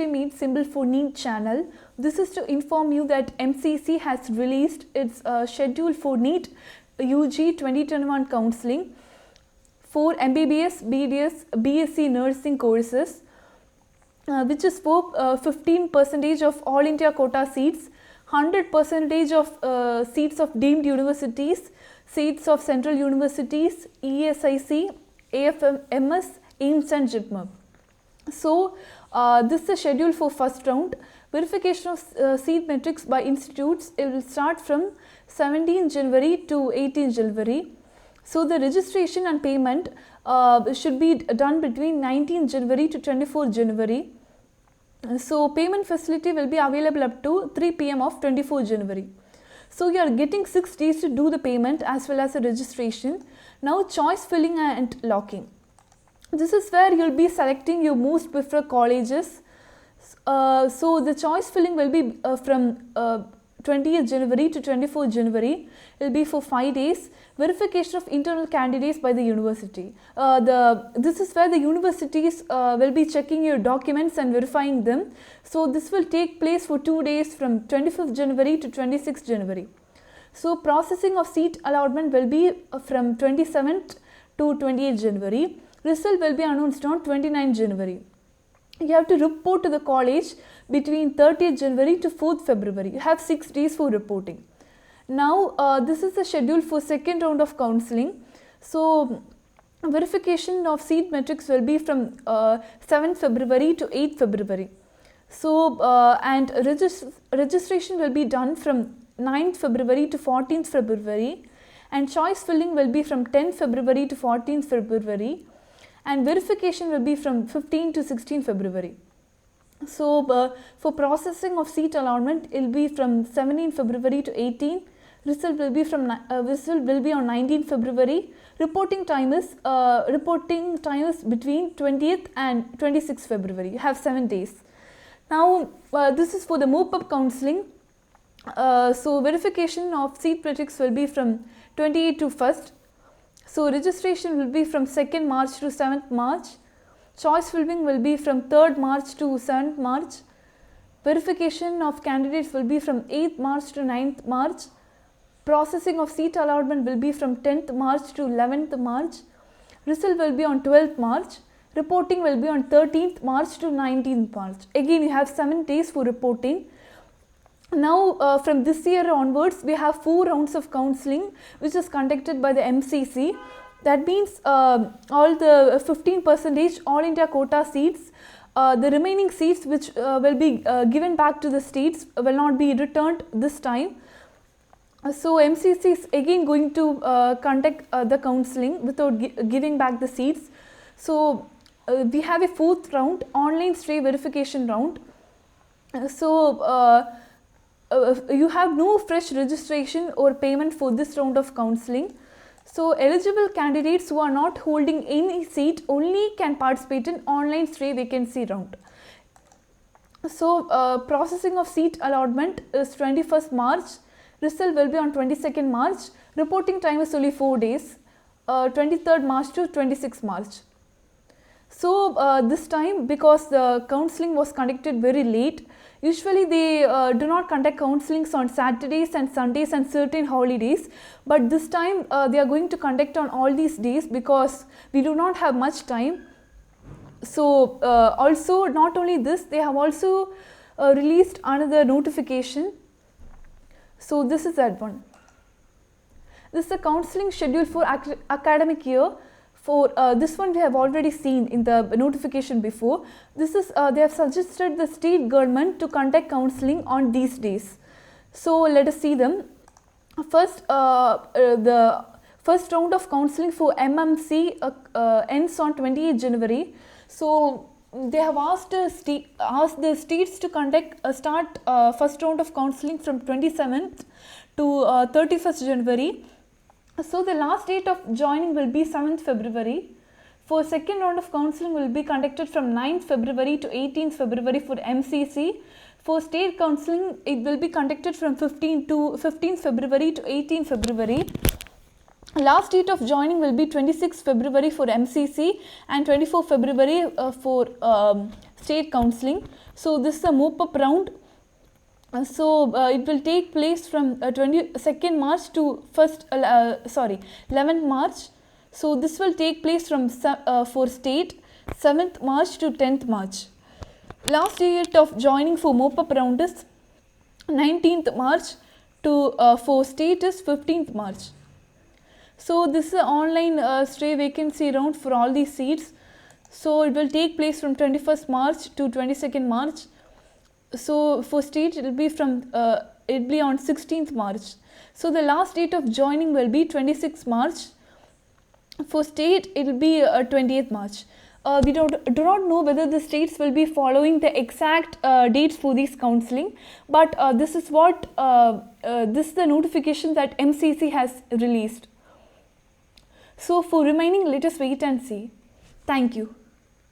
Meet symbol for NEET channel. This is to inform you that MCC has released its schedule for NEET UG 2021 counselling for MBBS, BDS, BSc nursing courses, which is for 15% of all India quota seats, 100% of seats of deemed universities, seats of central universities, ESIC, AFMS, AIIMS and JIPMER. So, this is the schedule for first round. Verification of seat metrics by institutes, it will start from 17 January to 18 January. So, the registration and payment should be done between 19 January to 24 January. So, payment facility will be available up to 3 p.m. of 24 January. So, you are getting 6 days to do the payment as well as the registration. Now, choice filling and locking. This is where you will be selecting your most preferred colleges. So, the choice filling will be from 20th January to 24th January. It will be for 5 days. Verification of internal candidates by the university. This is where the universities will be checking your documents and verifying them. So, this will take place for 2 days from 25th January to 26th January. So, processing of seat allotment will be from 27th to 28th January. Result will be announced on 29th January. You have to report to the college between 30th January to 4th February. You have 6 days for reporting. Now, this is the schedule for second round of counselling. So, verification of seat metrics will be from 7th February to 8th February. So, and registration will be done from 9th February to 14th February, and choice filling will be from 10th February to 14th February, and verification will be from 15 to 16 February. So, for processing of seat allotment, it will be from 17 February to 18. Result will be on 19 February. Reporting time is between 20th and 26th February. You have 7 days. Now, this is for the mop-up counselling. So, verification of seat metrics will be from 28th to 1st. So, registration will be from 2nd March to 7th March. Choice filling will be from 3rd March to 7th March. Verification of candidates will be from 8th March to 9th March. Processing of seat allotment will be from 10th March to 11th March. Result will be on 12th March. Reporting will be on 13th March to 19th March. Again, you have 7 days for reporting. Now, from this year onwards, we have 4 rounds of counselling which is conducted by the MCC. That means all the 15% all India quota seats, the remaining seats which will be given back to the states will not be returned this time. So, MCC is again going to conduct the counselling without giving back the seats. So, we have a 4th round, online stay verification round. So, you have no fresh registration or payment for this round of counselling. So, eligible candidates who are not holding any seat only can participate in online stray vacancy round. So, processing of seat allotment is 21st March. Result will be on 22nd March. Reporting time is only 4 days, 23rd March to 26th March. So, this time, because the counselling was conducted very late, usually they do not conduct counsellings on Saturdays and Sundays and certain holidays, but this time they are going to conduct on all these days because we do not have much time. So, also not only this, they have also released another notification. So, this is that one. This is the counselling schedule for academic year. For this one we have already seen in the notification before. This is they have suggested the state government to conduct counselling on these days. So, let us see them. First, the first round of counselling for MMC ends on 28th January. So, they have asked the states to start first round of counselling from 27th to 31st January. So, the last date of joining will be 7th February. For second round of counselling will be conducted from 9th February to 18th February for MCC. For state counselling, it will be conducted from 15th February to 18th February. Last date of joining will be 26th February for MCC and 24th February for state counselling. So this is a mop-up round. It will take place from 22nd March to 11th March. So this will take place from for state 7th March to 10th March. Last date of joining for mop-up round is 19th March to for state is 15th March. So this is an online stray vacancy round for all these seats. So it will take place from 21st March to 22nd March. So for state it will be on 16th March. So the last date of joining will be 26th March. For state it will be 20th March. We do not know whether the states will be following the exact dates for this counselling, but this is the notification that MCC has released. So for remaining, let us wait and see. Thank you.